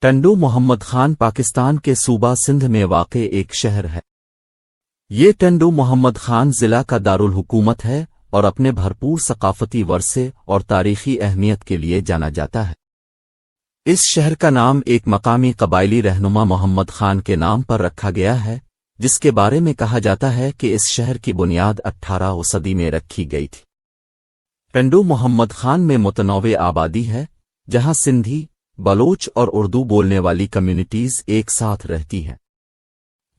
ٹنڈو محمد خان پاکستان کے صوبہ سندھ میں واقع ایک شہر ہے۔ یہ ٹنڈو محمد خان ضلع کا دارالحکومت ہے اور اپنے بھرپور ثقافتی ورثے اور تاریخی اہمیت کے لیے جانا جاتا ہے۔ اس شہر کا نام ایک مقامی قبائلی رہنما محمد خان کے نام پر رکھا گیا ہے، جس کے بارے میں کہا جاتا ہے کہ اس شہر کی بنیاد 18ویں صدی میں رکھی گئی تھی۔ ٹنڈو محمد خان میں متنوع آبادی ہے، جہاں سندھی، بلوچ اور اردو بولنے والی کمیونٹیز ایک ساتھ رہتی ہیں۔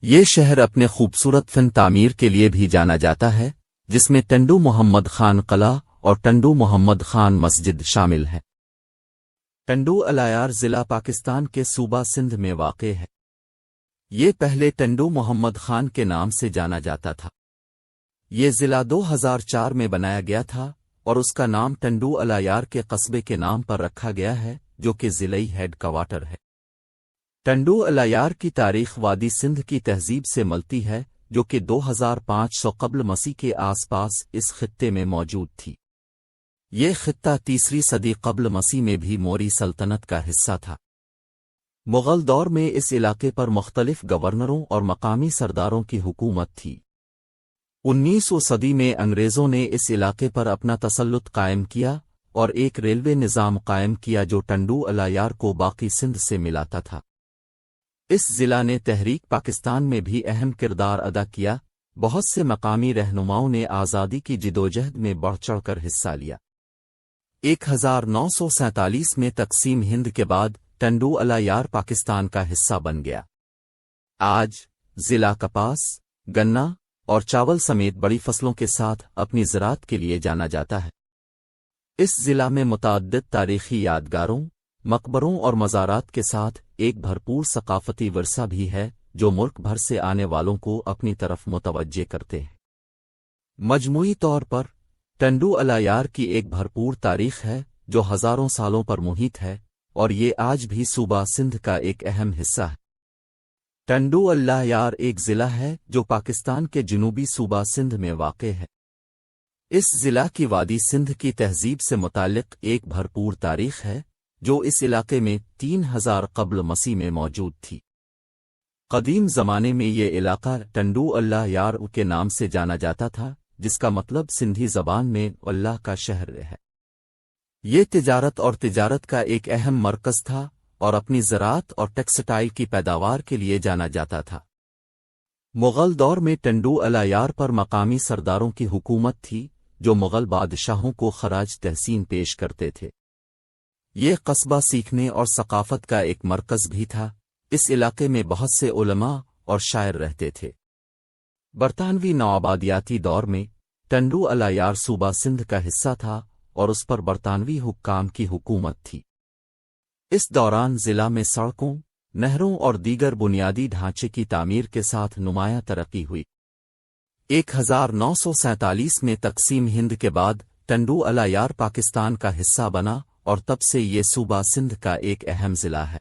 یہ شہر اپنے خوبصورت فن تعمیر کے لیے بھی جانا جاتا ہے، جس میں ٹنڈو محمد خان قلعہ اور ٹنڈو محمد خان مسجد شامل ہیں۔ ٹنڈو الایار ضلع پاکستان کے صوبہ سندھ میں واقع ہے۔ یہ پہلے ٹنڈو محمد خان کے نام سے جانا جاتا تھا۔ یہ ضلع 2004 میں بنایا گیا تھا اور اس کا نام ٹنڈو الایار کے قصبے کے نام پر رکھا گیا ہے، جو کہ ضلعی ہیڈ کوارٹر ہے۔ ٹنڈو الایار کی تاریخ وادی سندھ کی تہذیب سے ملتی ہے، جو کہ 2500 قبل مسیح کے آس پاس اس خطے میں موجود تھی۔ یہ خطہ 3 صدی قبل مسیح میں بھی موری سلطنت کا حصہ تھا۔ مغل دور میں اس علاقے پر مختلف گورنروں اور مقامی سرداروں کی حکومت تھی۔ 19ویں صدی میں انگریزوں نے اس علاقے پر اپنا تسلط قائم کیا اور ایک ریلوے نظام قائم کیا جو ٹنڈو الایار کو باقی سندھ سے ملاتا تھا۔ اس ضلع نے تحریک پاکستان میں بھی اہم کردار ادا کیا۔ بہت سے مقامی رہنماؤں نے آزادی کی جدوجہد میں بڑھ چڑھ کر حصہ لیا۔ 1947 میں تقسیم ہند کے بعد ٹنڈو الایار پاکستان کا حصہ بن گیا۔ آج ضلع کپاس، گنا اور چاول سمیت بڑی فصلوں کے ساتھ اپنی زراعت کے لیے جانا جاتا ہے۔ اس ضلع میں متعدد تاریخی یادگاروں، مقبروں اور مزارات کے ساتھ ایک بھرپور ثقافتی ورثہ بھی ہے، جو ملک بھر سے آنے والوں کو اپنی طرف متوجہ کرتے ہیں۔ مجموعی طور پر ٹنڈو الایار کی ایک بھرپور تاریخ ہے جو ہزاروں سالوں پر محیط ہے، اور یہ آج بھی صوبہ سندھ کا ایک اہم حصہ ہے۔ ٹنڈو الایار ایک ضلع ہے جو پاکستان کے جنوبی صوبہ سندھ میں واقع ہے۔ اس ضلع کی وادی سندھ کی تہذیب سے متعلق ایک بھرپور تاریخ ہے، جو اس علاقے میں 3000 قبل مسیح میں موجود تھی۔ قدیم زمانے میں یہ علاقہ ٹنڈو الایار کے نام سے جانا جاتا تھا، جس کا مطلب سندھی زبان میں اللہ کا شہر ہے۔ یہ تجارت کا ایک اہم مرکز تھا اور اپنی زراعت اور ٹیکسٹائل کی پیداوار کے لیے جانا جاتا تھا۔ مغل دور میں ٹنڈو الایار پر مقامی سرداروں کی حکومت تھی، جو مغل بادشاہوں کو خراج تحسین پیش کرتے تھے۔ یہ قصبہ سیکھنے اور ثقافت کا ایک مرکز بھی تھا۔ اس علاقے میں بہت سے علماء اور شاعر رہتے تھے۔ برطانوی نوآبادیاتی دور میں ٹنڈو الایار صوبہ سندھ کا حصہ تھا اور اس پر برطانوی حکام کی حکومت تھی۔ اس دوران ضلع میں سڑکوں، نہروں اور دیگر بنیادی ڈھانچے کی تعمیر کے ساتھ نمایاں ترقی ہوئی۔ 1947 میں تقسیم ہند کے بعد ٹنڈو الایار پاکستان کا حصہ بنا اور تب سے یہ صوبہ سندھ کا ایک اہم ضلع ہے۔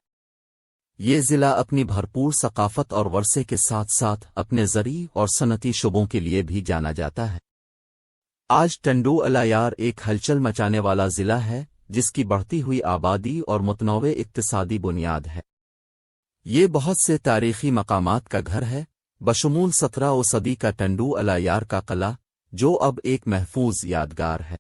یہ ضلع اپنی بھرپور ثقافت اور ورثے کے ساتھ ساتھ اپنے زرعی اور صنعتی شعبوں کے لیے بھی جانا جاتا ہے۔ آج ٹنڈو الایار ایک ہلچل مچانے والا ضلع ہے، جس کی بڑھتی ہوئی آبادی اور متنوع اقتصادی بنیاد ہے۔ یہ بہت سے تاریخی مقامات کا گھر ہے، بشمول 17ویں صدی کا ٹنڈو الایار کا قلعہ، جو اب ایک محفوظ یادگار ہے۔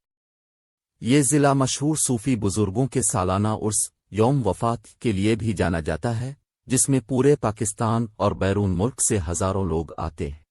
یہ ضلع مشہور صوفی بزرگوں کے سالانہ عرس یوم وفات کے لیے بھی جانا جاتا ہے، جس میں پورے پاکستان اور بیرون ملک سے ہزاروں لوگ آتے ہیں۔